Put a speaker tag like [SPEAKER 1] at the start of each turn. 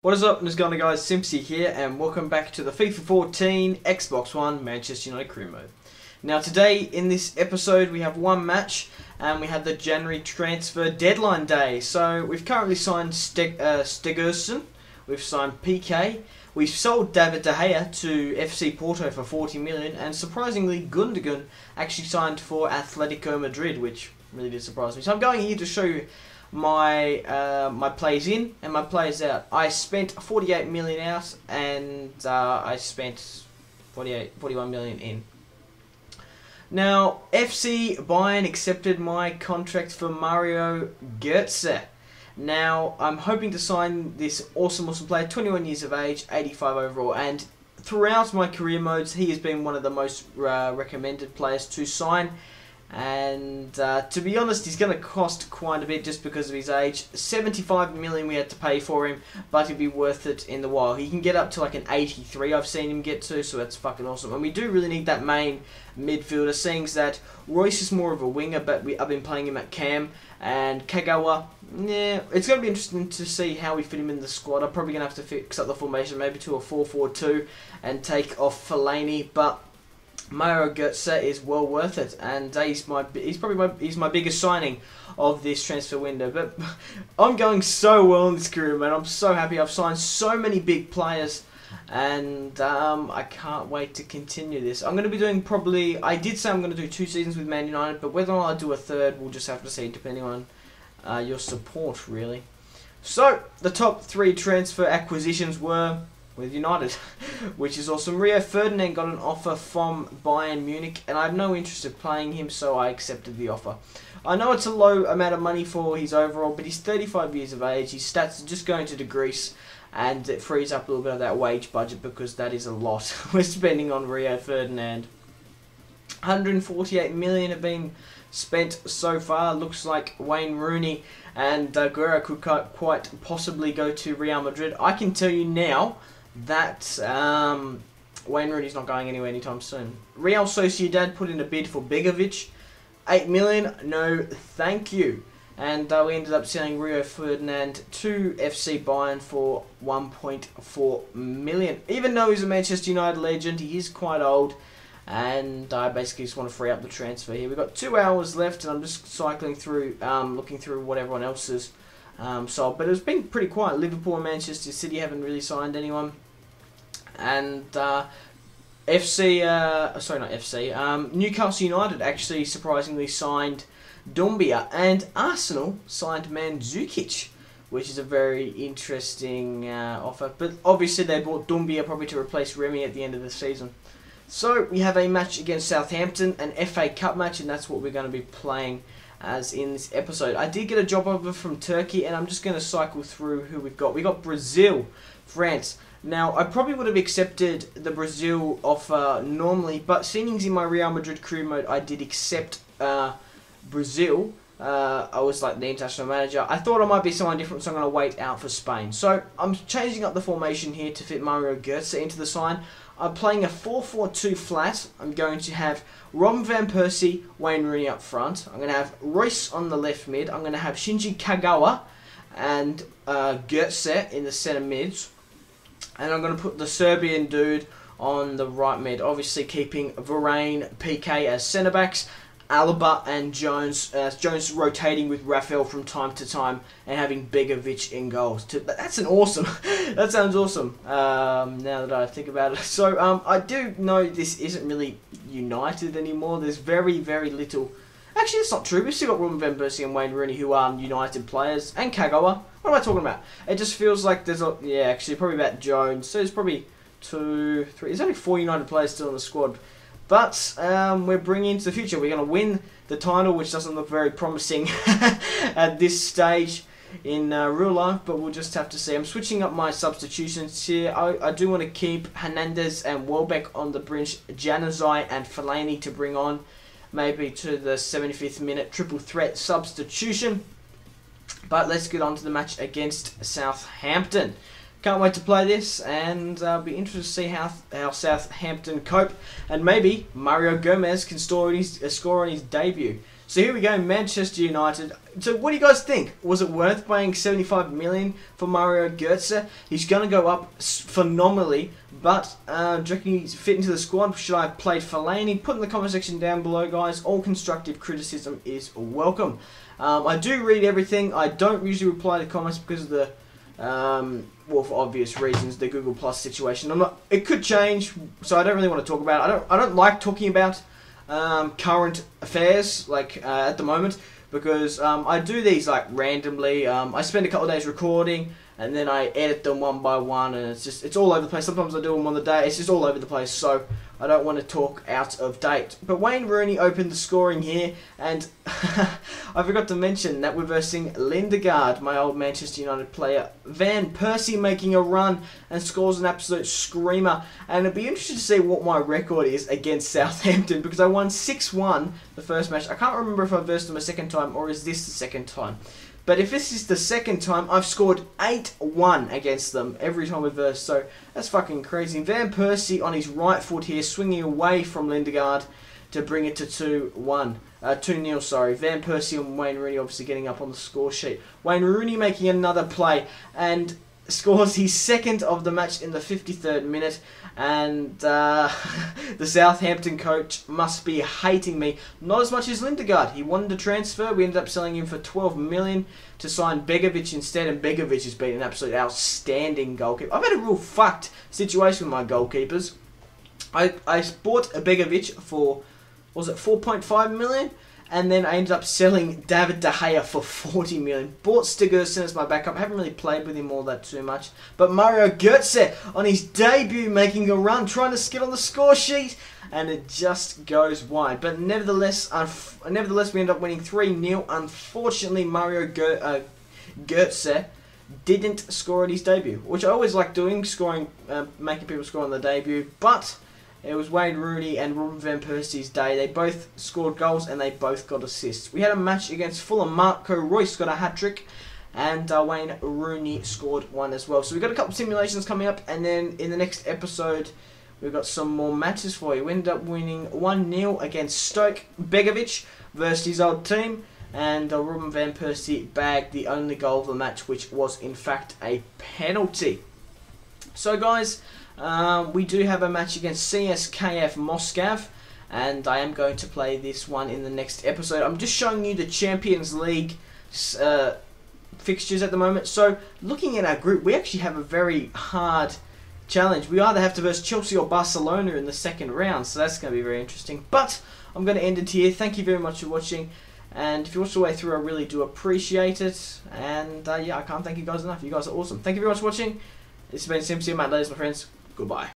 [SPEAKER 1] What is up, what's going on guys, Simpzy here and welcome back to the FIFA 14 Xbox One Manchester United career mode. Now today in this episode we have one match and we have the January transfer deadline day. So we've currently signed Stegerson, we've signed PK, we've sold David De Gea to FC Porto for 40 million and surprisingly Gundogan actually signed for Atletico Madrid, which really did surprise me. So I'm going here to show you my my plays in and my plays out. I spent 48 million out and I spent 41 million in. Now FC Bayern accepted my contract for Mario Götze. Now I'm hoping to sign this awesome player, 21 years of age, 85 overall, and throughout my career modes he has been one of the most recommended players to sign. And to be honest, he's going to cost quite a bit just because of his age. 75 million we had to pay for him, but he'll be worth it in the while. He can get up to like an 83 I've seen him get to, so that's fucking awesome. And we do really need that main midfielder, seeing that Royce is more of a winger, but I've been playing him at cam. And Kagawa, yeah, it's going to be interesting to see how we fit him in the squad. I'm probably going to have to fix up the formation maybe to a 4-4-2 and take off Fellaini, but Mario Götze is well worth it, and he's my biggest signing of this transfer window. But I'm going so well in this career, man. I'm so happy. I've signed so many big players, and I can't wait to continue this. I'm going to be doing probably, I did say I'm going to do 2 seasons with Man United, but whether or not I do a third, we'll just have to see depending on your support, really. So the top 3 transfer acquisitions were with United, which is awesome. Rio Ferdinand got an offer from Bayern Munich, and I have no interest in playing him, so I accepted the offer. I know it's a low amount of money for his overall, but he's 35 years of age. His stats are just going to decrease, and it frees up a little bit of that wage budget because that is a lot we're spending on Rio Ferdinand. 148 million have been spent so far. Looks like Wayne Rooney and Guerra could quite possibly go to Real Madrid. I can tell you now that Wayne Rooney's not going anywhere anytime soon. Real Sociedad put in a bid for Begovic, 8 million, no thank you. And we ended up selling Rio Ferdinand to FC Bayern for 1.4 million. Even though he's a Manchester United legend, he is quite old, and I basically just want to free up the transfer here. We've got 2 hours left, and I'm just cycling through, looking through what everyone else has sold. But it's been pretty quiet. Liverpool and Manchester City haven't really signed anyone. And Newcastle United actually surprisingly signed Dumbia, and Arsenal signed Mandzukic, which is a very interesting offer. But obviously they bought Dumbia probably to replace Remy at the end of the season. So we have a match against Southampton, an FA Cup match, and that's what we're going to be playing as in this episode. I did get a job offer from Turkey, and I'm just going to cycle through who we've got. We got Brazil, France. Now, I probably would have accepted the Brazil offer normally, but seeing in my Real Madrid career mode, I did accept Brazil. I was like the international manager. I thought I might be someone different, so I'm going to wait out for Spain. So I'm changing up the formation here to fit Mario Götze into the side. I'm playing a 4-4-2 flat. I'm going to have Robin van Persie, Wayne Rooney up front. I'm going to have Royce on the left mid. I'm going to have Shinji Kagawa and Götze in the centre mids. And I'm going to put the Serbian dude on the right mid. Obviously keeping Varane, PK as centre backs. Alaba and Jones, Jones rotating with Rafael from time to time, and having Begovic in goals. That's an awesome. That sounds awesome. Now that I think about it, so I do know this isn't really United anymore. There's very little. Actually, it's not true. We've still got Robin van Persie and Wayne Rooney, who are United players, and Kagawa. What am I talking about? It just feels like there's a actually probably about Jones. So there's probably 2, 3. There's only 4 United players still in the squad. But we're bringing into the future. We're going to win the title, which doesn't look very promising at this stage in real life, but we'll just have to see. I'm switching up my substitutions here. I do want to keep Hernandez and Welbeck on the bench, Januzaj and Fellaini to bring on maybe to the 75th minute triple threat substitution. But let's get on to the match against Southampton. Can't wait to play this, and be interested to see how Southampton cope, and maybe Mario Gomez can score on his debut. So here we go, Manchester United. So what do you guys think? Was it worth paying 75 million for Mario Götze? He's going to go up phenomenally, but do you reckon he's fit into the squad? Should I have played Fellaini? Put in the comment section down below, guys. All constructive criticism is welcome. I do read everything. I don't usually reply to comments because of the, well, for obvious reasons, the Google Plus situation. It could change, so I don't really want to talk about it. I don't like talking about current affairs like at the moment, because I do these like randomly. I spend a couple of days recording and then I edit them one by one, and it's all over the place. Sometimes I do them on the day. It's just all over the place, so I don't want to talk out of date. But Wayne Rooney opened the scoring here, and I forgot to mention that we're versing Lindegaard, my old Manchester United player. Van Persie making a run and scores an absolute screamer. And it'd be interesting to see what my record is against Southampton, because I won 6-1 the first match. I can't remember if I versed them a second time, or is this the second time. But if this is the second time, I've scored 8-1 against them every time we verse. So that's fucking crazy. Van Persie on his right foot here, swinging away from Lindegaard to bring it to 2-1. 2-0, sorry. Van Persie and Wayne Rooney obviously getting up on the score sheet. Wayne Rooney making another play and scores his second of the match in the 53rd minute. And the Southampton coach must be hating me. Not as much as Lindegaard. He wanted to transfer. We ended up selling him for 12 million to sign Begovic instead. And Begovic has been an absolute outstanding goalkeeper. I've had a real fucked situation with my goalkeepers. I bought a Begovic for, was it 4.5 million? And then I ended up selling David De Gea for 40 million. Bought Stigurson as my backup. I haven't really played with him all that too much. But Mario Götze on his debut making a run, trying to skid on the score sheet. And it just goes wide. But nevertheless we end up winning 3-0. Unfortunately, Mario Götze didn't score at his debut. Which I always like doing, making people score on the debut. But it was Wayne Rooney and Robin Van Persie's day. They both scored goals and they both got assists. We had a match against Fulham. Marco Reus got a hat-trick and Wayne Rooney scored one as well. So we've got a couple of simulations coming up, and then in the next episode we've got some more matches for you. We ended up winning 1-0 against Stoke. Begovic versus his old team, and Robin Van Persie bagged the only goal of the match, which was in fact a penalty. So guys, we do have a match against CSKF Moscow, and I am going to play this one in the next episode. I'm just showing you the Champions League fixtures at the moment. So looking at our group, we actually have a very hard challenge. We either have to verse Chelsea or Barcelona in the second round, so that's going to be very interesting. But I'm going to end it here. Thank you very much for watching, and if you watched the way through, I really do appreciate it. And yeah, I can't thank you guys enough. You guys are awesome. Thank you very much for watching. This has been Simpzy, mate, ladies, my friends. Goodbye.